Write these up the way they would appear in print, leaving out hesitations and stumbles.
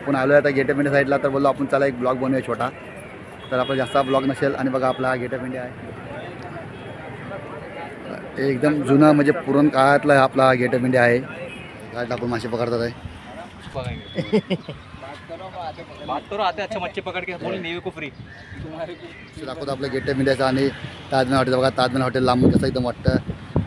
आपण आलो आहे आता गेट ऑफ इंडिया साईडला, तर बोललो आपण चला एक ब्लॉग बनवूया छोटा. तर आपला जास्त ब्लॉग नसेल. आणि बघा आपला गेट ऑफ इंडिया आहे, एकदम जुना म्हणजे पुराण काळातला आपला गेट ऑफ इंडिया आहे. काय टाकून मासे पकडतात आहे. बात करो आते अच्छा मच्छी पकड़ के बोल नेवी को फ्री दाखवतो आपलं गेट ऑफ इंडियाचं. आणि ताजमहल हॉटेल बघा, ताजमहल हॉटेल लांबून कसं एकदम वाटतं.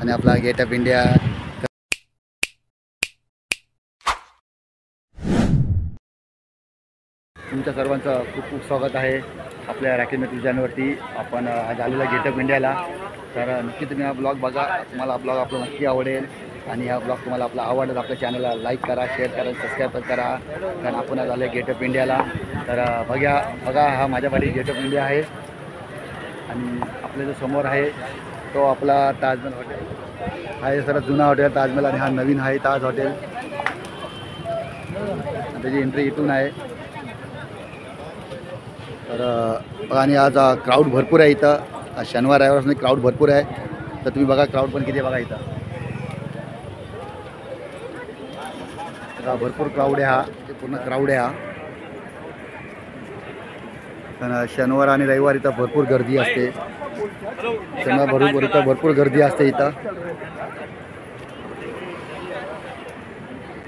आणि आपला गेट ऑफ इंडिया. तुमच्या सर्वांचं खूप खूप स्वागत आहे आपल्या रॅकेट मेट्रो चॅनलवरती. आपण आज आलेला गेट ऑफ इंडियाला. तर नक्की तुम्ही हा ब्लॉग बघा, तुम्हाला हा ब्लॉग आपला नक्की आवडेल. आणि हा ब्लॉग तुम्हाला आपला आवडला आपल्या चॅनलला लाईक करा, शेअर करा, सबस्क्राईब करा. कारण आपण आज आले गेट ऑफ इंडियाला. तर बघा हा माझ्या पाठी गेट ऑफ इंडिया आहे. आणि आपल्या जो समोर आहे तो आपला ताजमहल हॉटेल हा आहे, सर्वात जुना हॉटेल ताजमहल. आणि हा नवीन आहे ताज हॉटेल. त्याची एंट्री इथून आहे. तर आणि आज क्राऊड भरपूर आहे इथं. शनिवार रविवारपासून क्राऊड भरपूर आहे. तर तुम्ही बघा क्राऊड पण किती आहे बघा इथं. भरपूर क्राऊड आहे, हा पूर्ण क्राऊड आहे हा. पण शनिवार आणि रविवार इथं भरपूर गर्दी असते. शनिवार बरोबर इथं भरपूर गर्दी असते इथं.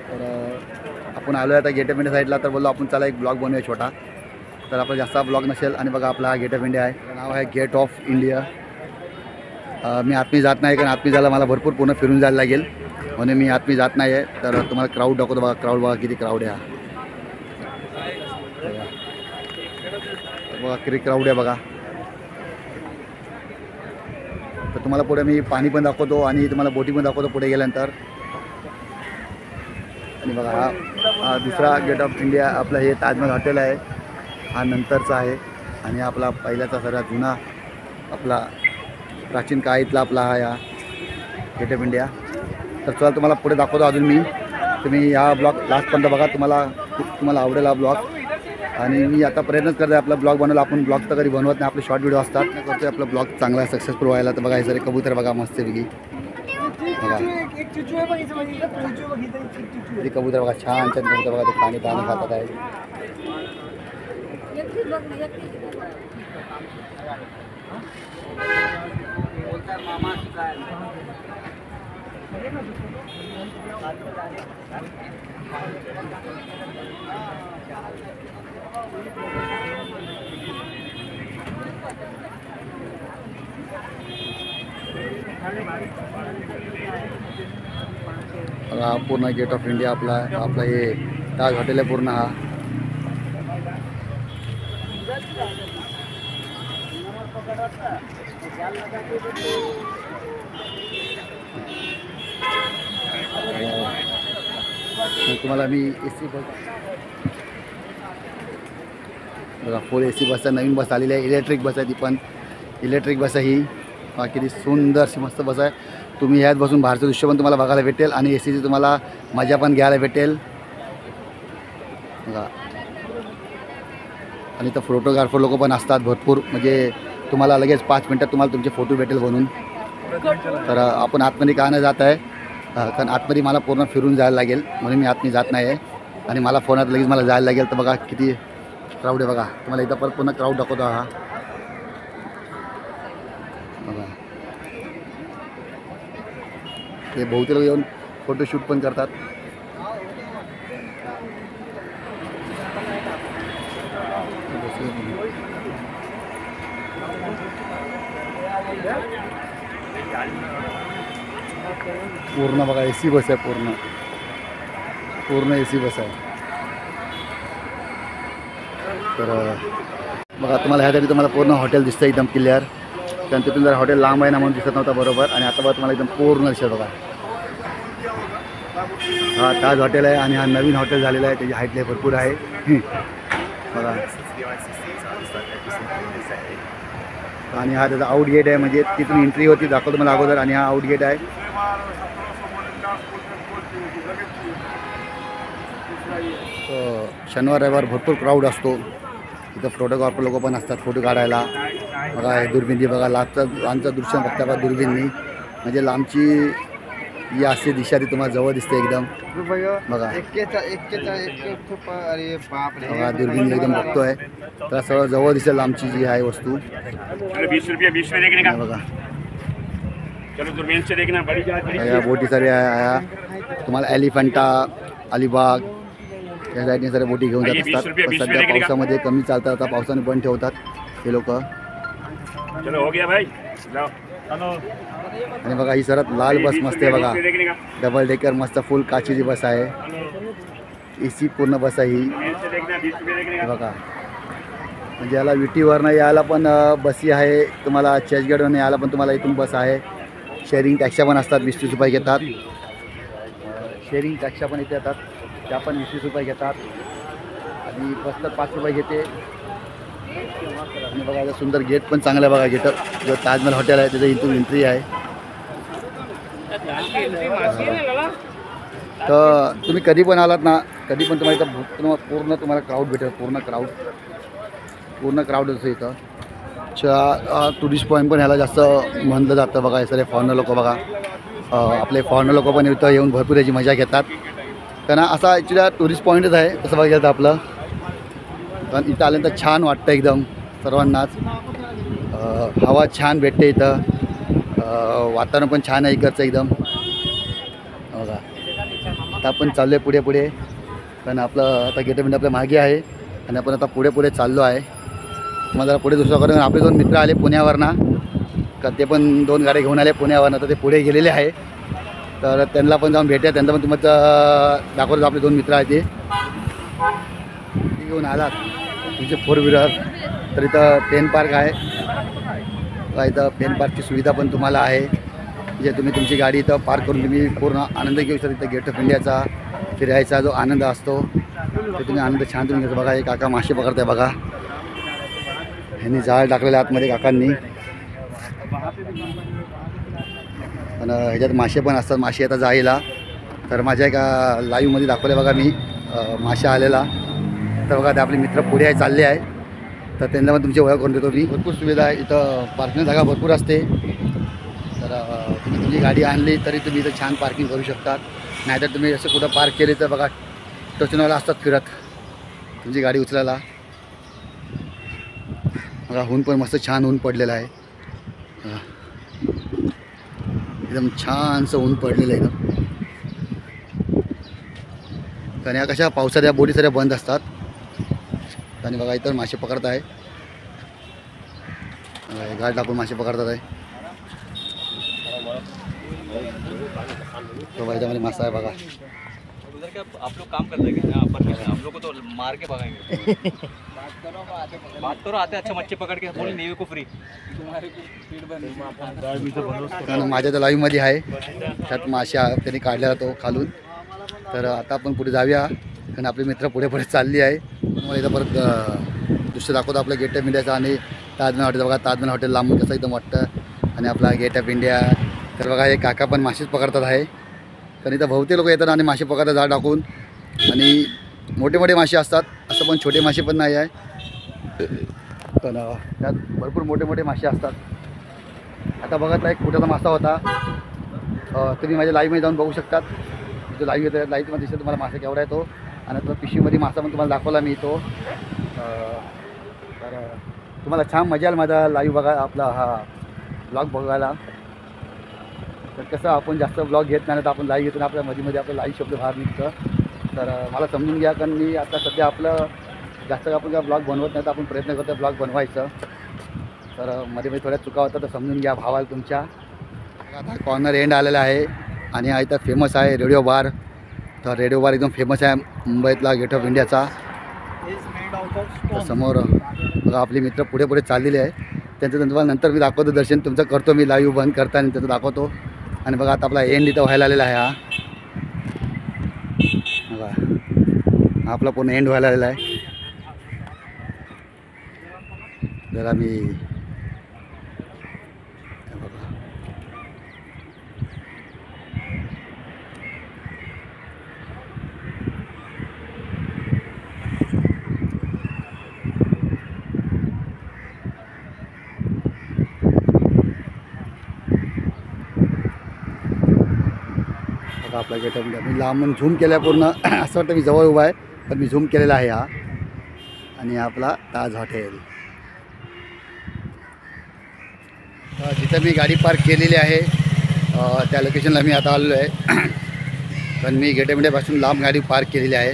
तर आपण आलो आहे आता गेट ऑफ इंडिया साईडला, तर बोललो आपण चला एक ब्लॉग बनवूया छोटा. तर आपला जास्त ब्लॉग नसेल. आणि बघा आपला हा गेट ऑफ इंडिया आहे, नाव आहे गेट ऑफ इंडिया. मी आतमी जात नाही, कारण आतमी जायला मला भरपूर पूर्ण फिरून जायला लागेल, म्हणून मी आतमी जात नाही आहे. तर तुम्हाला क्राऊड दाखवतो बघा. क्राऊड बघा किती क्राऊड आहे हा. बघा किती क्राऊड आहे बघा. तर तुम्हाला पुढे मी पाणी पण दाखवतो आणि तुम्हाला बोटिंग पण दाखवतो पुढे गेल्यानंतर. आणि बघा हा दुसरा गेट ऑफ इंडिया आपलं हे ताजमहल हॉटेल आहे, हा नंतरचा आहे. आणि आपला पहिल्याचा सर्वात जुना आपला प्राचीन काळातला आपला हा या गेट ऑफ इंडिया. तर चला तुम्हाला पुढे दाखवतो अजून मी. तुम्ही हा ब्लॉग लास्टपर्यंत बघा, तुम्हाला आवडेल हा ब्लॉग. आणि मी आता प्रयत्नच करतो आपला ब्लॉग बनवला. आपण ब्लॉग तर कधी बनवत नाही, आपले शॉर्ट व्हिडिओ असतात. करतो आपला ब्लॉग चांगला सक्सेसफुल व्हायला. तर बघा हे सर कबूतर बघा मस्तपैकी बघा. ते कबूतर बघा छान छान कबूतर बघा. ते पाणी खातात आहे. हा पूर्ण गेट ऑफ इंडिया आपला हे ताज हॉटेल आहे पूर्ण हा. तुम्हाला मी AC बस बघा, फुल AC बस आहे. नवीन बस आलेली आहे, इलेक्ट्रिक बस आहे. ती पण इलेक्ट्रिक बस आहे ही. किती सुंदरशी मस्त बस आहे. तुम्ही ह्यात बसून बाहेरचं दृश्य पण तुम्हाला बघायला भेटेल आणि ACची तुम्हाला मजा पण घ्यायला भेटेल बघा. आणि इथं फोटोग्राफर लोक पण असतात भरपूर, म्हणजे तुम्हाला लगेच 5 मिनटात तुम्हाला तुमचे फोटो भेटेल बनून. तर आपण आतमध्ये का नाही जात आहे, कारण आतमध्ये मला पूर्ण फिरून जायला लागेल, म्हणून मी आतमध्ये जात नाही आहे. आणि मला फोनात लगेच मला जायला लागेल. तर बघा किती क्राऊड आहे बघा. तुम्हाला इथं परत पुन्हा क्राऊड दाखवतो हा बघा. ते बहुतेक लोक येऊन फोटोशूट पण करतात. पूर्ण बघा AC बस आहे, पूर्ण AC बस आहे. तर बघा तुम्हाला ह्यासाठी तुम्हाला पूर्ण हॉटेल दिसतं एकदम क्लिअर, कारण तिथून जरा हॉटेल लांब आहे ना म्हणून दिसत नव्हता बरोबर. आणि आता बघा तुम्हाला एकदम पूर्ण दिसत बघा. हा ताज हॉटेल आहे आणि हा नवीन हॉटेल झालेला आहे. त्याची हाईट भरपूर आहे बघा. आणि हा त्याचा आउट गेट आहे, म्हणजे तिथून एंट्री होती दाखवतो मला अगोदर. आणि हा आउट गेट आहे. शनिवार रविवार भरपूर क्राऊड असतो इथं. फोटोग्राफर लोक पण असतात फोटो काढायला बघा. हे दुर्बिणी बघा, लांबचं दृश्य बघता बघा दुर्बिणी, म्हणजे लांबची ही अशी दिशा ती तुम्हाला जवळ दिसते एकदम बघा बघा दुर्बीन एकदम बघतोय तर सगळं जवळ दिसेल आमची जी आहे वस्तू 20 रुपये 20 में देखने का बघा चलो दूरबीन से देखना बड़ी जहाज या बोटी सारे आहे तुम्हाला एलिफंटा अलिबाग या साईडने साऱ्या बोटी घेऊन जात असतात पण सध्या पावसामध्ये कमी चालतात आता पावसाने बंद ठेवतात हे लोक चलो हो गया भाई जाओ आणि बघा ही सरत लाल बस मस्त आहे बघा देखने का डबल डेकर मस्त फुल काचेची बस आहे AC पूर्ण बस आहे ही से देखना 20 रुपये देखने हे बघा म्हणजे याला विटीवरनं यायला पण बसी आहे तुम्हाला चर्चगेटवरनं यायला पण तुम्हाला इथून बस आहे शेअरिंग टॅक्स्या पण असतात 20-30 रुपये घेतात शेअरिंग टॅक्स्या पण इथे येतात त्या पण 20-30 रुपये घेतात आणि बस तर 5 रुपये घेते आणि बघा याचं सुंदर गेट पण चांगलं आहे बघा गेटअप जो ताजमहल हॉटेल आहे त्याचं इथून एंट्री आहे तर तुम्ही कधी पण आलात ना कधी पण तुम्हाला इथं पूर्ण तुम्हाला क्राऊड भेटेल पूर्ण क्राऊड असतं इथं टुरिस्ट पॉईंट पण ह्याला जास्त म्हणलं जातं बघा हे सगळे फॉरेनर लोक बघा आपले फॉरेनर लोक पण इथं येऊन भरपूर याची मजा घेतात कारण असा ॲक्च्युली टुरिस्ट पॉईंटच आहे तसं बघायला तर आपलं कारण इथं आल्यानंतर छान वाटतं एकदम सर्वांनाच हवा छान भेटते इथं वातावरण पण छान आहे इकडचं एकदम बघा आता आपण चाललो आहे पुढे कारण आपलं आता गेट आपल्या मागे आहे आणि आपण आता पुढे चाललो आहे तुम्हाला जरा पुढे दुसरं करून आपले 2 मित्र आले पुण्यावरनं का ते पण 2 गाड्या घेऊन आले पुण्यावरनं तर ते पुढे गेलेले आहे तर त्यांना पण जाऊन भेटूया त्यांना पण तुम्हाला दाखवतो आपले 2 मित्र आहेत ते घेऊन आलात तुमचे 4 व्हीलर तर इथं पेन पार्क आहे इथं पेन पार्कची सुविधा पण तुम्हाला आहे जे तुम्ही तुमची गाडी इथं पार्क करून तुम्ही पूर्ण आनंद घेऊ शकता इथं गेट ऑफ इंडियाचा फिरायचा जो आनंद असतो तो तुम्ही आनंद छान तुम्ही घेतो बघा हे काका मासे पकडताय बघा ह्यांनी जाळ टाकलेलं आतमध्ये काकांनी पण ह्याच्यात मासे पण असतात मासे आता जायला तर माझ्या एका लाईव्हमध्ये दाखवले बघा मी मासे आलेला तर बघा ते आपले मित्र पुढे आहे चालले आहे तर त्यांना पण तुमची ओळख करून देतो मी भरपूर सुविधा आहे इथं पार्किंग जागा भरपूर असते तर तुम्ही तुमची गाडी आणली तरी तुम्ही इथं छान पार्किंग करू शकतात नाहीतर तुम्ही असं कुठं पार्क केले तर बघा टचनवाला असतात फिरत तुमची गाडी उचलायला बघा ऊन पण मस्त छान ऊन पडलेलं आहे एकदम छानसं ऊन पडलेलं आहे एकदम कारण या कशा पावसात या बोटी सगळ्या बंद असतात आणि बघा इतर मासे पकडत आहे गाड टाकून मासे पकडतात आहे तो याच्यामध्ये मासा आहे बघा उधर क्या आप लोग काम करते हैं क्या यहाँ पर आप लोग को तो मार के भगाएंगे बात करो आते अच्छा मच्छी पकड़ के बोले नेवी को फ्री कारण माझ्या तर लाईव्हमध्ये आहे त्यात मासे त्यांनी काढलेला तो खालून तर आता आपण पुढे जाऊया कारण आपले मित्र पुढे चालली आहे तुम्हाला इथं परत दृश्य दाखवतो आपलं गेट ऑफ इंडियाचं आणि ताजमहल हॉटेल बघा ताजमहल हॉटेल लांबून कसं एकदम वाटतं आणि आपला गेट ऑफ इंडिया तर बघा हे काका पण मासेच पकडतात आहे कारण इथं बहुतेक लोक येतात आणि मासे पकडतात जाळ टाकून आणि मोठे मासे असतात असं पण छोटे मासे पण नाही आहे पण त्यात भरपूर मोठे मासे असतात आता बघा एक कुठेचा मासा होता तुम्ही माझ्या लाईव्हमध्ये जाऊन बघू शकतात जो लाईव्ह येतो लाईव्हमध्ये दिसतो तुम्हाला मासा केवढा आहे तो आणि तो पिशवीमध्ये मासा पण तुम्हाला दाखवला मी तो तर तुम्हाला छान मजा येईल माझा लाईव्ह बघा आपला हा ब्लॉग बघायला तर कसं आपण जास्त ब्लॉग घेत नाही तर आपण लाईव्ह घेतो आपल्या मध्ये आपलं लाईव्ह शब्द बाहेर निघतं तर मला समजून घ्या कारण मी आता सध्या आपलं जास्त आपण काय ब्लॉग बनवत नाही तर आपण प्रयत्न करतो ब्लॉग बनवायचं तर मध्ये थोड्या चुका होतात तर समजून घ्या भावाला तुमच्या आता कॉर्नर एंड आलेला आहे आणि हा इथं फेमस आहे रेडिओ बार तर रेडिओ बार एकदम फेमस आहे मुंबईतला गेट ऑफ इंडियाचा तर समोर बघा आपले मित्र पुढे चाललेले आहे त्यांचं तुम्हाला नंतर मी दाखवतो दर्शन तुमचं करतो मी लाईव्ह बंद करताना त्याचं दाखवतो आणि बघा आता आपला एंड इथं व्हायला आलेला आहे हा बघा हा आपला पूर्ण एंड व्हायला आलेला आहे जरा मी बघा आपला गेट ऑफ इंडिया. मी लांबून झूम केल्या पूर्ण असं वाटतं मी जवळ उभा आहे, पण मी झूम केलेला आहे हा. आणि आपला ताज हॉटेल. जिथं मी गाडी पार्क केलेली आहे त्या लोकेशनला मी आता आलेलो आहे. पण मी गेट ऑफ इंडियापासून लांब गाडी पार्क केलेली आहे.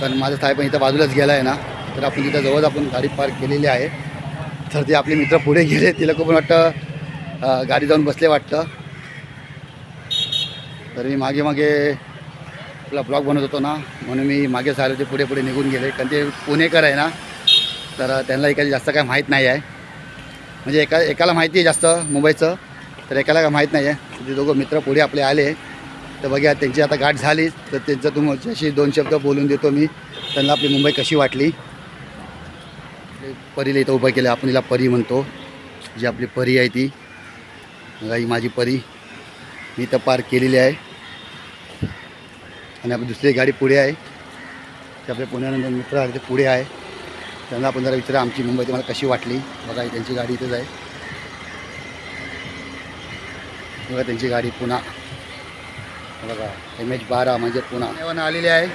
पण माझं साहेब पण इथं बाजूलाच गेला आहे ना, तर आपण तिथं जवळच आपण गाडी पार्क केलेली आहे. तर ते आपले मित्र पुढे गेले, तिला खूप वाटतं गाडी जाऊन बसले वाटतं. तर मी मागे आपला ब्लॉग बनवत होतो ना, म्हणून मी मागे झालो, ते पुढे पुढे निघून गेले. कारण ते पुणेकर आहे ना, तर त्यांना एखादी जास्त काय माहीत नाही आहे. म्हणजे एकाला माहिती आहे जास्त मुंबईचं, तर एकाला काय माहीत नाही आहे. ते दोघं मित्र पुढे आपले आले, तर बघा त्यांची आता गाठ झाली. तर त्यांचं तुमच्याशी 2 शब्द बोलून देतो मी. त्यांना आपली मुंबई कशी वाटली. परीला इथं उभं केलं, आपण हिला परी म्हणतो. जी आपली परी आहे ती, बघा ही माझी परी मी इथं पार्क केलेली आहे. आणि आपली दुसरी गाडी पुढे आहे, ते आपले पुण्यानंतर मित्र आहे ते पुढे आहे. त्यांना आपण जरा विचारा आमची मुंबई तुम्हाला कशी वाटली. बघा त्यांची गाडी इथेच आहे, बघा त्यांची गाडी पुन्हा, बघा MH12 म्हणजे पुन्हा आलेली आहे.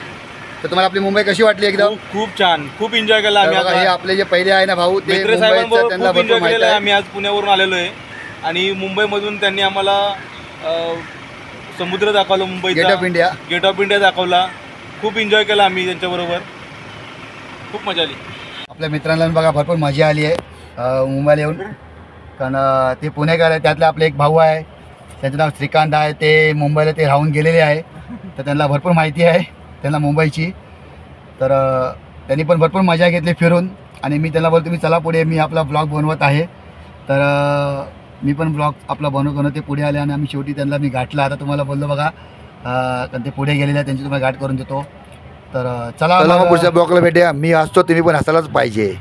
तर तुम्हाला आपली मुंबई कशी वाटली एकदम? खूप छान, खूप एन्जॉय केला आम्ही. हे आपले जे पहिले आहे ना भाऊ, ते मित्र मुंबईचं त्यांना खूप भरपूर एन्जॉय माहिती केलेलं आहे. आहे. आम्ही आज पुण्यावरून आलेलो आहे आणि मुंबईमधून त्यांनी आम्हाला समुद्र दाखवलं, मुंबईचा gate of India. Gate of India दाखवला. खूप एन्जॉय केला आम्ही त्यांच्याबरोबर, खूप मजा आली. आपल्या मित्रांना बघा भरपूर मजा आली आहे मुंबईला येऊन. कारण ते पुणेकर आहे, त्यातले आपले एक भाऊ आहे, त्यांचं नाव श्रीकांत आहे. ते मुंबईला ते राहून गेलेले आहे, तर त्यांना भरपूर माहिती आहे त्यांना मुंबईची. तर त्यांनी पण भरपूर मजा घेतली फिरून. आणि मी त्यांना बोलतो, मी चला पुढे, मी आपला ब्लॉग बनवत आहे. तर मी पण ब्लॉग आपला बनवतो. ते पुढे आले आणि आम्ही शेवटी त्यांना मी गाठला. आता तुम्हाला बोललो बघा, कारण ते पुढे गेलेले आहे, त्यांची तुम्हाला गाठ करून देतो. तर चला मग पुढच्या ब्लॉगला भेटूया. मी असतो, तुम्ही पण हसायलाच पाहिजे.